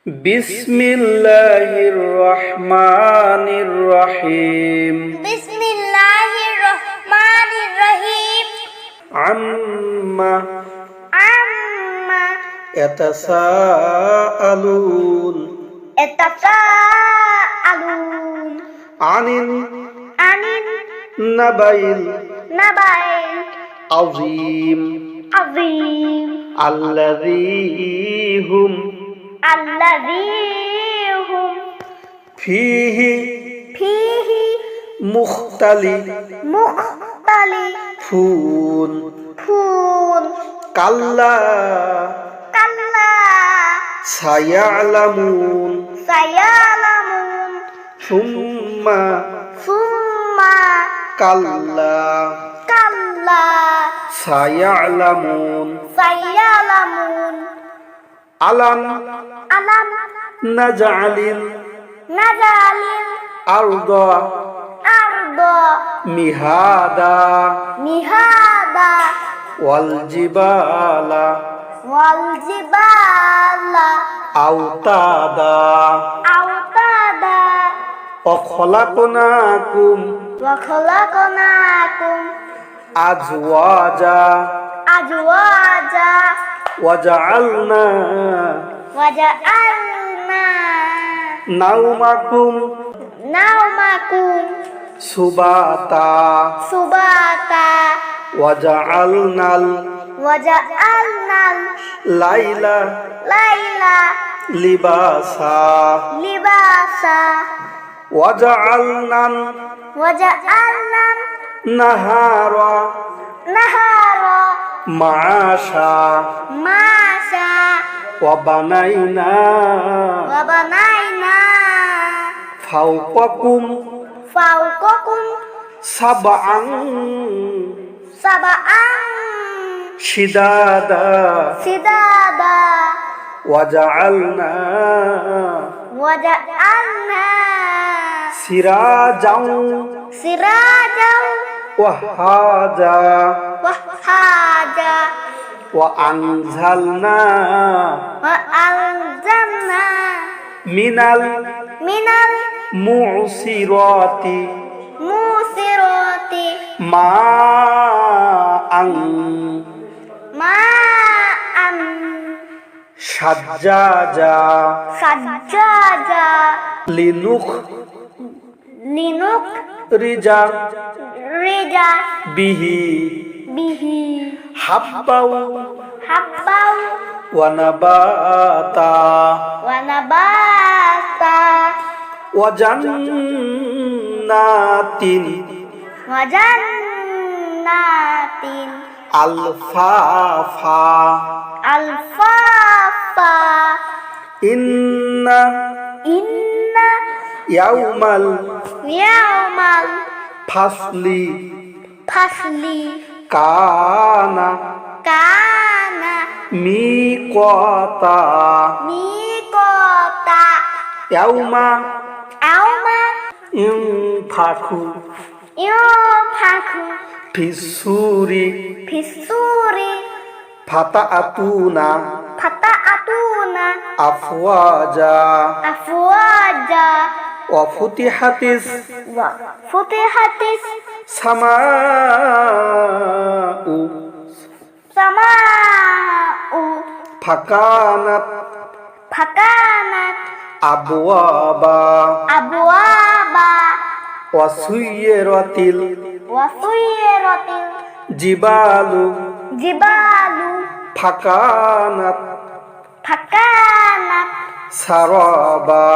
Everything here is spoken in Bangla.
বিসমিল্লাহির রহমানির রহিম। বিসমিল্লাহির রহমানির রহিম। আম্মা ইয়াতাসাআলুন আনিন নাবাইল আযীম আল্লাযী হুম ফীহি মুখতালিফুন কাল্লা সায়ালামুন সুম্মা কাল্লা সায়ালামুন আলাম নাজআলিল আরদা মিহাদা ওয়াল জিবালা আওতাদা ওয়া খলাকনাকুম আজওয়াজা ওয়াজআলনা নাওমাকুম সুবাতা ওয়াজআলনাল লাইলা লিবাসা ওয়াজআলনান নাহারা মাআশা ওয়াবানাইনা ফাওকাকুম সাবআন শিদাদা ওয়াজআলনা সিরাজাও ওয়াহাজা وأنزلنا من المعصرات ماء سجاجا لنخرج به حبا ونباتا وجنات ألفافا إن يوم الفصل كان ميقاتا يوم ينفخ في الصور فتأتون أفواجا وفتحت السماء فكانت أبوابا وسيرت الجبال فكانت سرابا